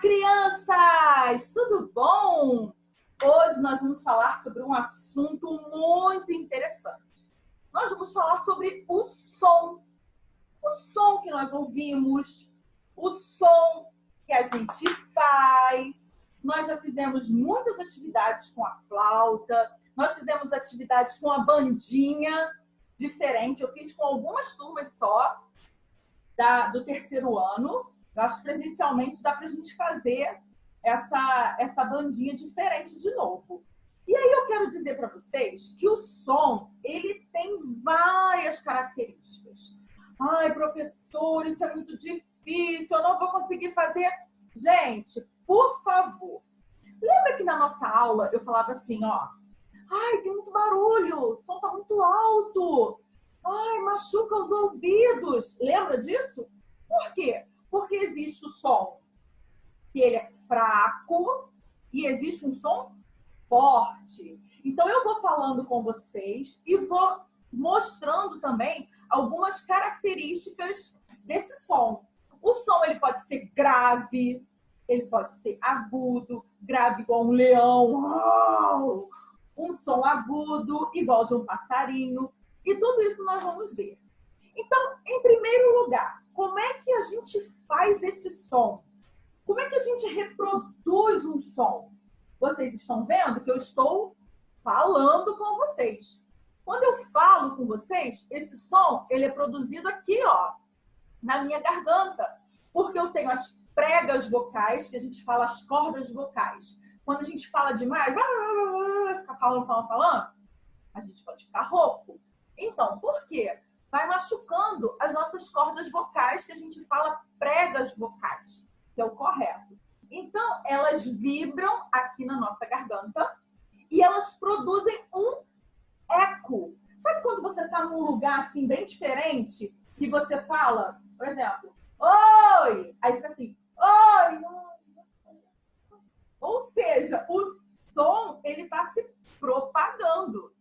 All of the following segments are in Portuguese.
crianças! Tudo bom? Hoje nós vamos falar sobre um assunto muito interessante. Nós vamos falar sobre o som. O som que nós ouvimos, o som que a gente faz. Nós já fizemos muitas atividades com a flauta, nós fizemos atividades com a bandinha diferente. Eu fiz com algumas turmas só do terceiro ano. Eu acho que presencialmente dá para a gente fazer essa bandinha diferente de novo. E aí eu quero dizer para vocês que o som, ele tem várias características. Ai, professor, isso é muito difícil, eu não vou conseguir fazer. Gente, por favor, lembra que na nossa aula eu falava assim, ó, ai, tem muito barulho, o som tá muito alto, ai, machuca os ouvidos. Lembra disso? Por quê? Porque existe o som que ele é fraco e existe um som forte. Então eu vou falando com vocês e vou mostrando também algumas características desse som. O som ele pode ser grave, ele pode ser agudo, grave igual um leão, um som agudo igual de um passarinho, e tudo isso nós vamos ver. Então, em primeiro lugar, como é que a gente faz esse som? Como é que a gente reproduz um som? Vocês estão vendo que eu estou falando com vocês. Quando eu falo com vocês, esse som ele é produzido aqui, ó, na minha garganta, porque eu tenho as pregas vocais, que a gente fala as cordas vocais. Quando a gente fala demais, fica falando, a gente pode ficar rouco. Então, por quê? Vai machucando as nossas cordas vocais, que a gente fala pregas vocais, que é o correto. Então, elas vibram aqui na nossa garganta e elas produzem um eco. Sabe quando você está num lugar assim bem diferente e você fala, por exemplo, oi! Aí fica assim, oi! Ou seja, o som ele está se propagando.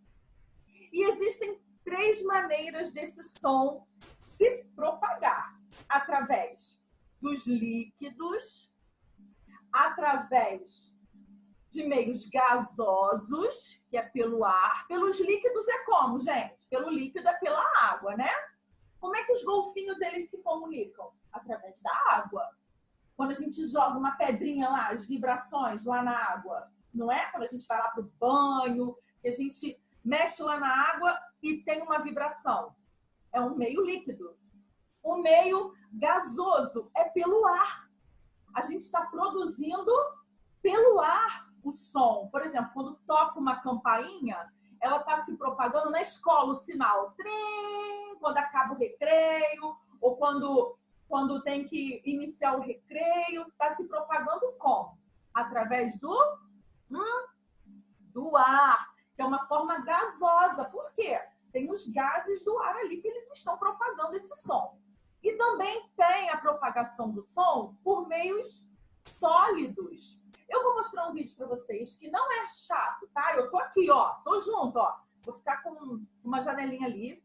E existem 3 maneiras desse som se propagar: através dos líquidos, através de meios gasosos, que é pelo ar. Pelos líquidos é como, gente? Pelo líquido é pela água, né? Como é que os golfinhos eles se comunicam? Através da água. Quando a gente joga uma pedrinha lá, as vibrações lá na água, não é? Quando a gente vai lá para o banho, que a gente mexe lá na água e tem uma vibração. É um meio líquido. O meio gasoso é pelo ar. A gente está produzindo pelo ar o som. Por exemplo, quando toca uma campainha, ela está se propagando na escola, o sinal. Trim, quando acaba o recreio, ou quando tem que iniciar o recreio, está se propagando como? Através do ar, que é uma forma gasosa. Por quê? Tem os gases do ar ali que eles estão propagando esse som. E também tem a propagação do som por meios sólidos. Eu vou mostrar um vídeo para vocês que não é chato, tá? Eu tô aqui, ó, tô junto, ó. Vou ficar com uma janelinha ali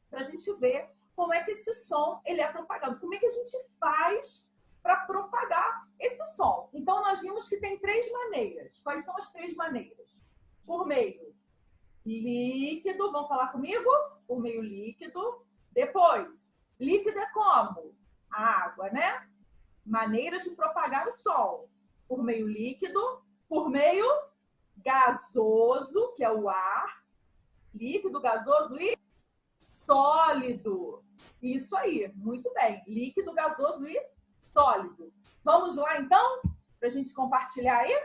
pra gente ver como é que esse som ele é propagado. Como é que a gente faz para propagar esse som? Então, nós vimos que tem 3 maneiras. Quais são as 3 maneiras? Por meio líquido, vão falar comigo? Por meio líquido. Depois, líquido é como? A água, né? Maneiras de propagar o som. Por meio líquido, por meio gasoso, que é o ar, líquido, gasoso e sólido. Isso aí, muito bem. Líquido, gasoso e sólido. Vamos lá, então, para a gente compartilhar aí?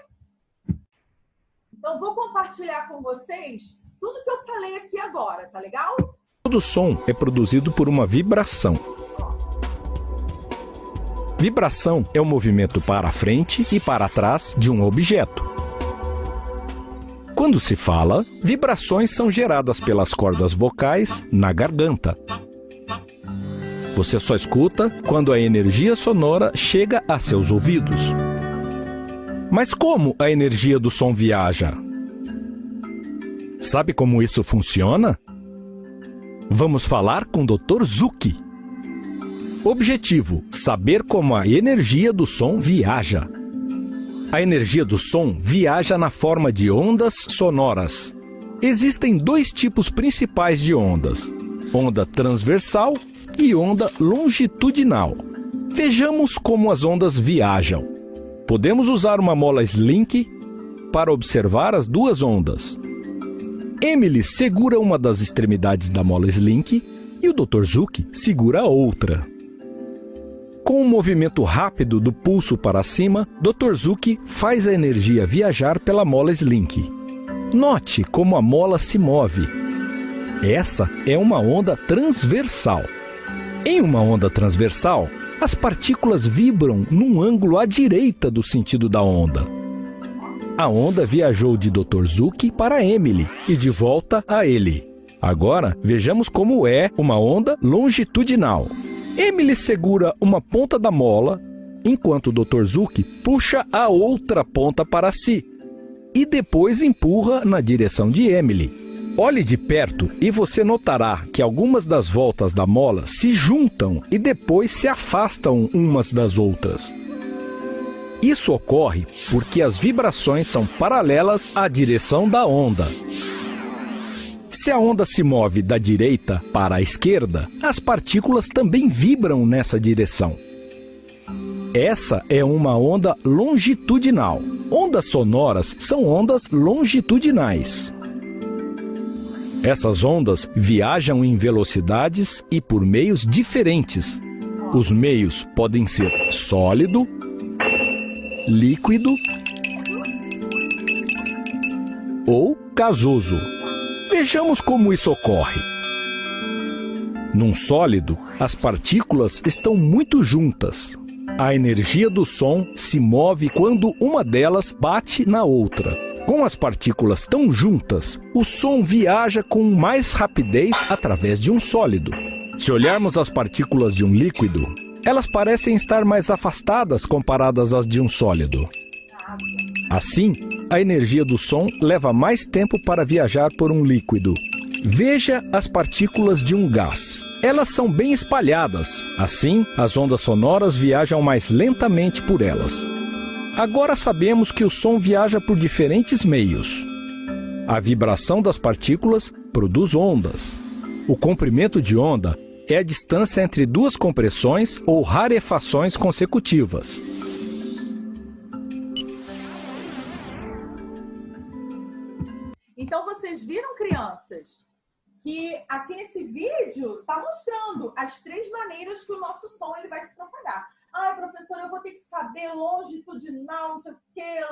Então, vou compartilhar com vocês tudo que eu falei aqui agora, tá legal? Todo som é produzido por uma vibração. Vibração é o movimento para frente e para trás de um objeto. Quando se fala, vibrações são geradas pelas cordas vocais na garganta. Você só escuta quando a energia sonora chega a seus ouvidos. Mas como a energia do som viaja? Sabe como isso funciona? Vamos falar com o Dr. Zucchi. Objetivo: saber como a energia do som viaja. A energia do som viaja na forma de ondas sonoras. Existem dois tipos principais de ondas: onda transversal e onda longitudinal. Vejamos como as ondas viajam. Podemos usar uma mola Slink para observar as duas ondas. Emily segura uma das extremidades da mola Slink e o Dr. Zuck segura a outra. Com um movimento rápido do pulso para cima, Dr. Zuck faz a energia viajar pela mola Slink. Note como a mola se move. Essa é uma onda transversal. Em uma onda transversal, as partículas vibram num ângulo à direita do sentido da onda. A onda viajou de Dr. Zuck para Emily e de volta a ele. Agora, vejamos como é uma onda longitudinal. Emily segura uma ponta da mola, enquanto o Dr. Zuck puxa a outra ponta para si e depois empurra na direção de Emily. Olhe de perto e você notará que algumas das voltas da mola se juntam e depois se afastam umas das outras. Isso ocorre porque as vibrações são paralelas à direção da onda. Se a onda se move da direita para a esquerda, as partículas também vibram nessa direção. Essa é uma onda longitudinal. Ondas sonoras são ondas longitudinais. Essas ondas viajam em velocidades e por meios diferentes. Os meios podem ser sólido, líquido ou gasoso. Vejamos como isso ocorre. Num sólido, as partículas estão muito juntas. A energia do som se move quando uma delas bate na outra. Com as partículas tão juntas, o som viaja com mais rapidez através de um sólido. Se olharmos as partículas de um líquido, elas parecem estar mais afastadas comparadas às de um sólido. Assim, a energia do som leva mais tempo para viajar por um líquido. Veja as partículas de um gás. Elas são bem espalhadas. Assim, as ondas sonoras viajam mais lentamente por elas. Agora sabemos que o som viaja por diferentes meios. A vibração das partículas produz ondas. O comprimento de onda é a distância entre duas compressões ou rarefações consecutivas. Então, vocês viram, crianças, que aqui nesse vídeo está mostrando as três maneiras que o nosso som ele vai se propagar. Ai, professora, eu vou ter que saber longitudinal, não sei o quê.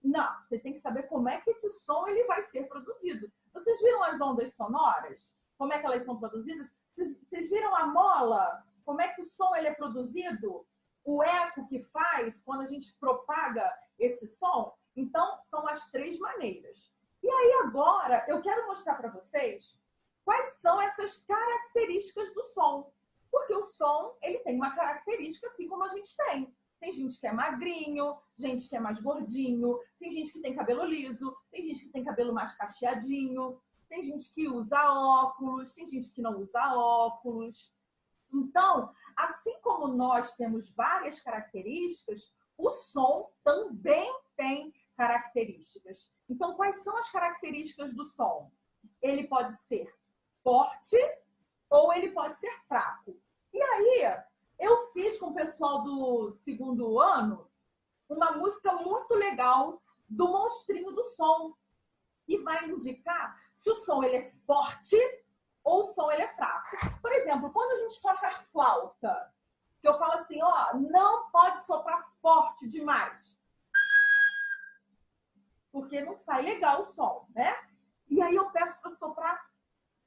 Não, você tem que saber como é que esse som ele vai ser produzido. Vocês viram as ondas sonoras? Como é que elas são produzidas? Vocês viram a mola? Como é que o som ele é produzido? O eco que faz quando a gente propaga esse som? Então, são as três maneiras. E aí agora eu quero mostrar para vocês quais são essas características do som. Porque o som, ele tem uma característica assim como a gente tem. Tem gente que é magrinho, gente que é mais gordinho, tem gente que tem cabelo liso, tem gente que tem cabelo mais cacheadinho, tem gente que usa óculos, tem gente que não usa óculos. Então, assim como nós temos várias características, o som também tem características. Então, quais são as características do som? Ele pode ser forte ou ele pode ser fraco. E aí, eu fiz com o pessoal do segundo ano uma música muito legal do Monstrinho do Som, que vai indicar se o som ele é forte ou o som ele é fraco. Por exemplo, quando a gente toca flauta, que eu falo assim, ó, não pode soprar forte demais, porque não sai legal o som, né? E aí eu peço para soprar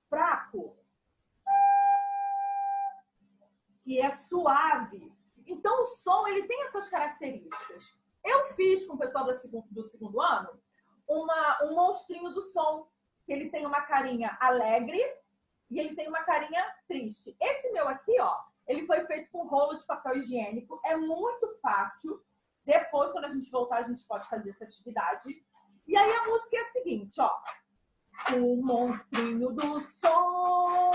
fraco, que é suave. Então o som ele tem essas características. Eu fiz com o pessoal do segundo ano um monstrinho do som, que ele tem uma carinha alegre e ele tem uma carinha triste. Esse meu aqui, ó, ele foi feito com rolo de papel higiênico. É muito fácil. Depois, quando a gente voltar, a gente pode fazer essa atividade. E aí a música é a seguinte, ó. O monstrinho do som,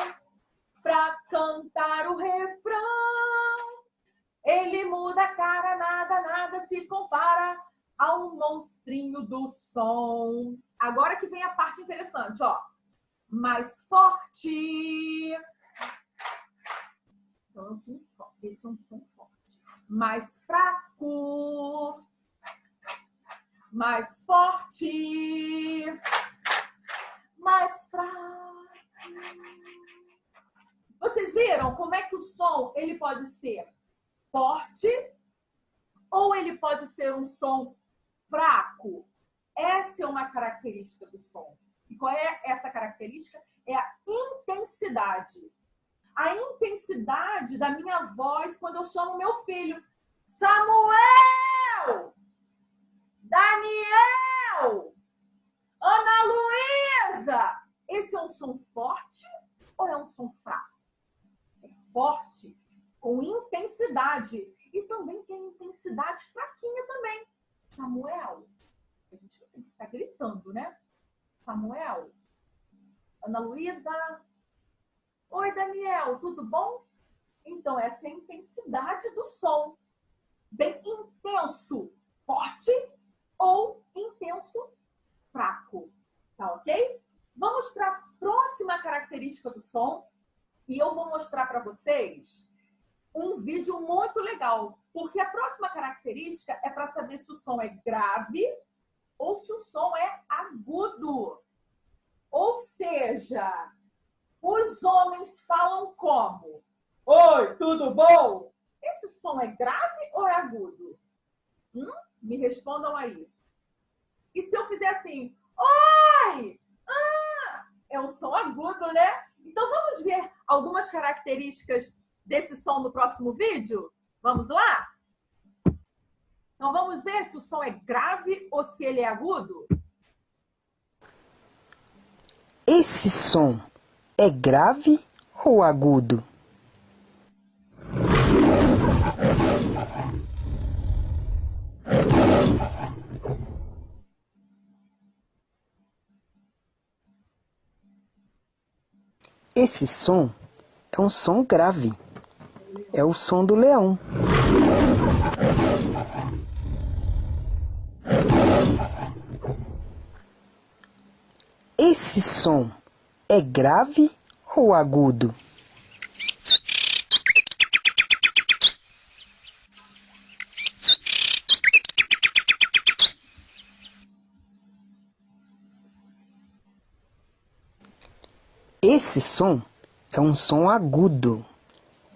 pra cantar o refrão, ele muda a cara, nada, nada se compara ao monstrinho do som. Agora que vem a parte interessante, ó. Mais forte. Então, esse é um som forte. Mais fraco. Mais forte. Mais fraco. Vocês viram como é que o som ele pode ser forte ou ele pode ser um som fraco? Essa é uma característica do som. E qual é essa característica? É a intensidade. A intensidade da minha voz quando eu chamo meu filho. Samuel! Daniel! Ana Luísa! Esse é um som forte ou é um som fraco? É forte, com intensidade. E também tem intensidade fraquinha também. Samuel. A gente tem que ficar gritando, né? Samuel. Ana Luísa. Oi, Daniel, tudo bom? Então, essa é a intensidade do som. Bem intenso, forte ou intenso, fraco. Tá ok? Vamos para a próxima característica do som. E eu vou mostrar para vocês um vídeo muito legal. Porque a próxima característica é para saber se o som é grave ou se o som é agudo. Ou seja, os homens falam como? Oi, tudo bom? Esse som é grave ou é agudo? Me respondam aí. E se eu fizer assim, oi! É um som agudo, né? Então vamos ver algumas características desse som no próximo vídeo? Vamos lá? Então vamos ver se o som é grave ou se ele é agudo? Esse som é grave ou agudo? Esse som é um som grave. É o som do leão. Esse som é grave ou agudo? Esse som é um som agudo.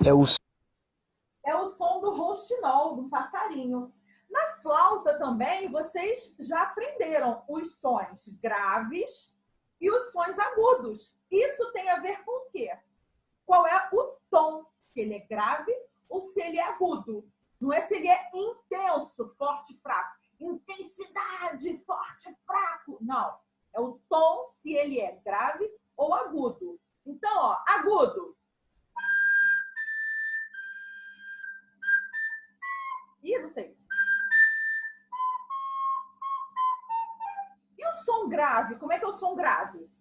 É o som do rouxinol, do passarinho. Na flauta também, vocês já aprenderam os sons graves e os sons agudos. Isso tem a ver com o quê? Qual é o tom? Se ele é grave ou se ele é agudo. Não é se ele é intenso, forte, fraco. Intensidade, forte, fraco. Não. É o tom, se ele é grave ou agudo. Então, ó, agudo. Ih, não sei. E o som grave? Como é que é o som grave?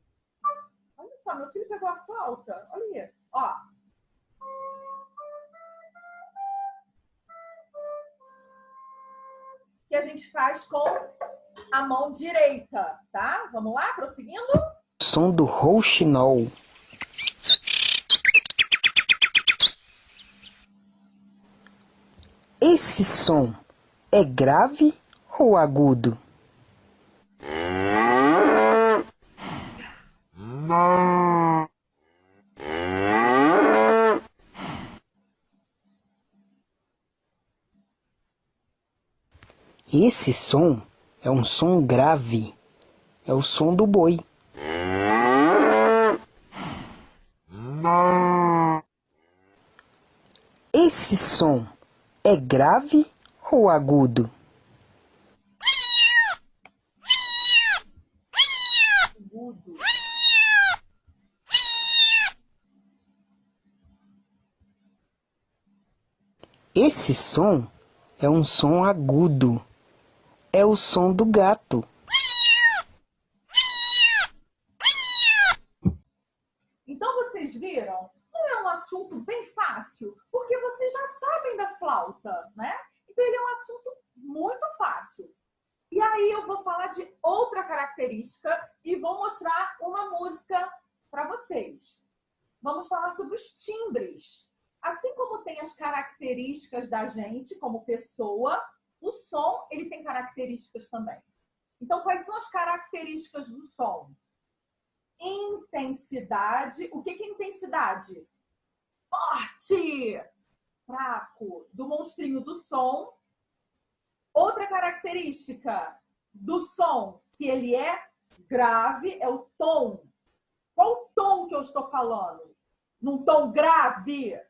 Olha só, meu filho pegou a flauta. Olha aí. Ó. Que a gente faz com a mão direita, tá? Vamos lá, prosseguindo? som do rouxinol. Esse som é grave ou agudo? Esse som é um som grave. É o som do boi. Esse som é grave ou agudo? Esse som é um som agudo. É o som do gato. Então vocês viram? Não é um assunto bem fácil, porque vocês já sabem da flauta, né? Então ele é um assunto muito fácil. aí eu vou falar de outra característica e vou mostrar uma música para vocês. Vamos falar sobre os timbres. Assim como tem as características da gente como pessoa, o som ele tem características também. Então, quais são as características do som? Intensidade. O que é intensidade? Forte! Fraco. Do monstrinho do som. Outra característica do som, se ele é grave, é o tom. Qual o tom que eu estou falando? Num tom grave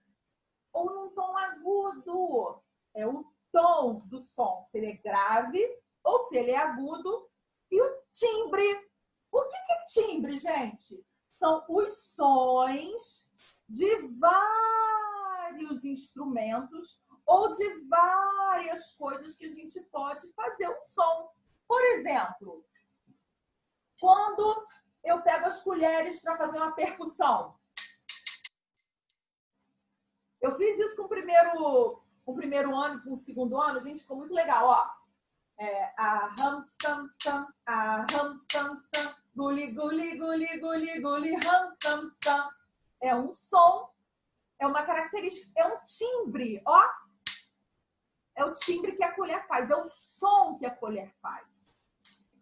ou num tom agudo? É o tom do som, se ele é grave ou se ele é agudo. E o timbre. O que é timbre, gente? São os sons de vários instrumentos ou de várias coisas que a gente pode fazer um som. Por exemplo, quando eu pego as colheres para fazer uma percussão. Eu fiz isso com o primeiro ano, com o segundo ano, gente, ficou muito legal, ó. Aham, sam, sam, aham, sam, sam, guli, guli, guli, guli, guli, ham, sam, sam. É um som, é uma característica, é um timbre, ó. É o timbre que a colher faz, é o som que a colher faz.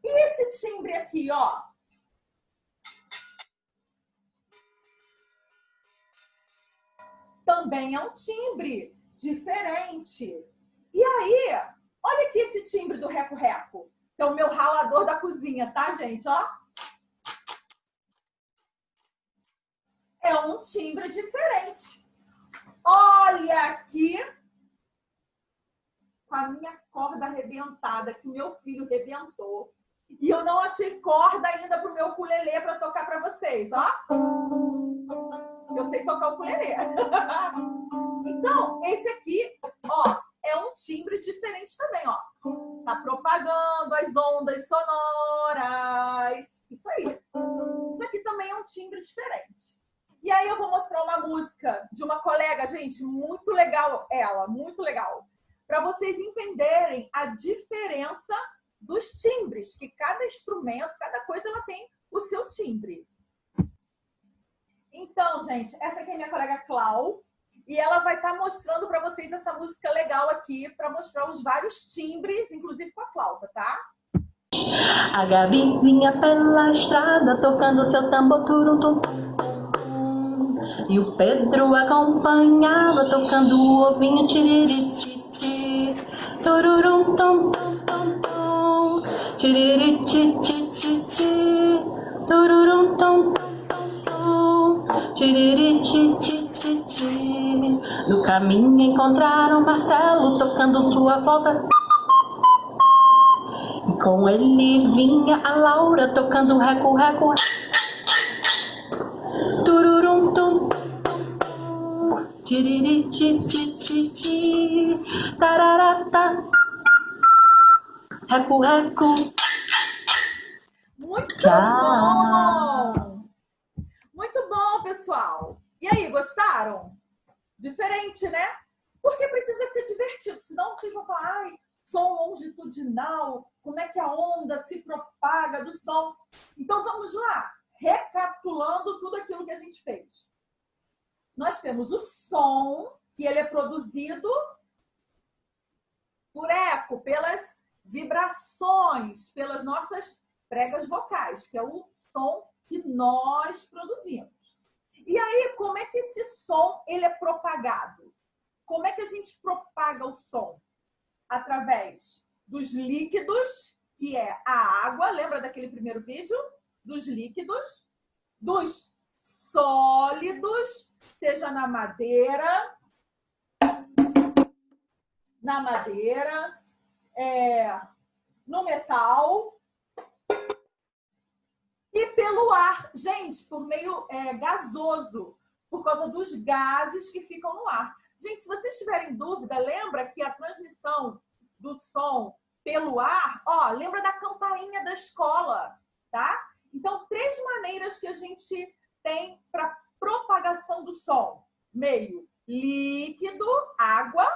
E esse timbre aqui, ó? Também é um timbre diferente. E aí, olha aqui esse timbre do reco-reco, que é o meu ralador da cozinha, tá, gente? Ó. É um timbre diferente. Olha aqui, com a minha corda arrebentada, que o meu filho rebentou. E eu não achei corda ainda pro meu ukulele para tocar para vocês, ó. Eu sei tocar o ukulele. Então, esse aqui, ó, é um timbre diferente também, ó. Tá propagando as ondas sonoras. Isso aí. Isso aqui também é um timbre diferente. E aí eu vou mostrar uma música de uma colega, gente, muito legal ela, muito legal. Para vocês entenderem a diferença dos timbres, que cada instrumento, cada coisa, ela tem o seu timbre. Então, gente, essa aqui é minha colega Clau, e ela vai estar mostrando para vocês essa música legal aqui, para mostrar os vários timbres, inclusive com a flauta, tá? A Gabi vinha pela estrada, tocando seu tambor turum-tum. E o Pedro acompanhava, tocando o ovinho tiriri-ti-ti. Tururum-tum-tum-tum-tum. Tiriri-ti-ti-ti-ti. Tururum-tum-tum-tum. Tiriri-ti-ti-ti-ti. No caminho encontraram Marcelo, tocando sua flauta. E com ele vinha a Laura, tocando reco-reco. Tururum-tum. Tiriri-ti-ti-ti-ti, tararata, reco-reco. Muito bom! Muito bom, pessoal! E aí, gostaram? Diferente, né? Porque precisa ser divertido, senão vocês vão falar, ai, som longitudinal, como é que a onda se propaga do som? Então, vamos lá, recapitulando tudo aquilo que a gente fez. Nós temos o som, que ele é produzido por eco, pelas vibrações, pelas nossas pregas vocais, que é o som que nós produzimos. E aí, como é que esse som ele é propagado? Como é que a gente propaga o som? Através dos líquidos, que é a água, lembra daquele primeiro vídeo? Dos líquidos, dos sólidos, seja na madeira, no metal e pelo ar. Gente, por meio gasoso, por causa dos gases que ficam no ar. Gente, se vocês tiverem dúvida, lembra que a transmissão do som pelo ar, ó, lembra da campainha da escola, tá? Então, 3 maneiras que a gente tem para propagação do som: meio líquido, água,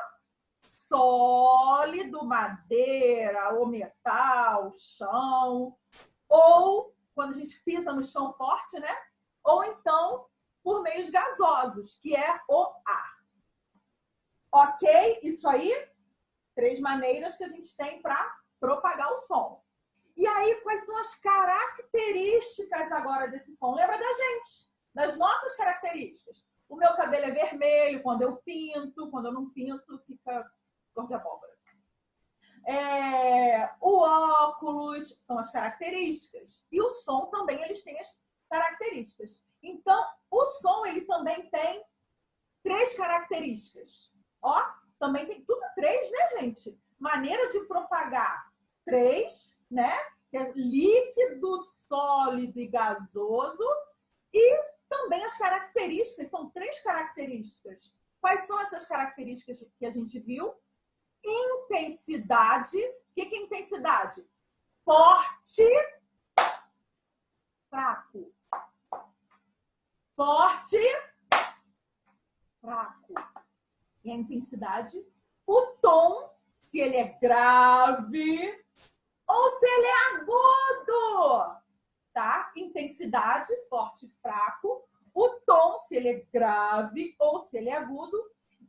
sólido, madeira, ou metal, chão, ou quando a gente pisa no chão forte, né? Ou então por meios gasosos, que é o ar. Ok? Isso aí, 3 maneiras que a gente tem para propagar o som. E aí, quais são as características agora desse som? Lembra da gente, das nossas características. O meu cabelo é vermelho quando eu pinto, quando eu não pinto, fica cor de abóbora. O óculos são as características. E o som também, eles têm as características. Então, o som, ele também tem 3 características. Ó, também tem tudo 3, né, gente? Maneira de propagar 3, né? Que é líquido, sólido e gasoso. E também as características, são 3 características. Quais são essas características que a gente viu? Intensidade. O que é intensidade? Forte, fraco. Forte, fraco. E a intensidade, o tom, se ele é grave ou se ele é agudo, tá? Intensidade, forte, fraco. O tom, se ele é grave ou se ele é agudo.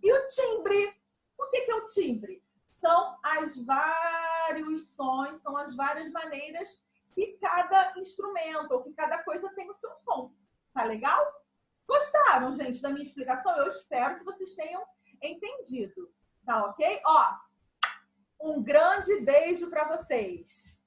E o timbre. O que é o timbre? São os vários sons, são as várias maneiras que cada instrumento ou que cada coisa tem o seu som. Tá legal? Gostaram, gente, da minha explicação? Eu espero que vocês tenham entendido. Tá ok? Ó, um grande beijo para vocês.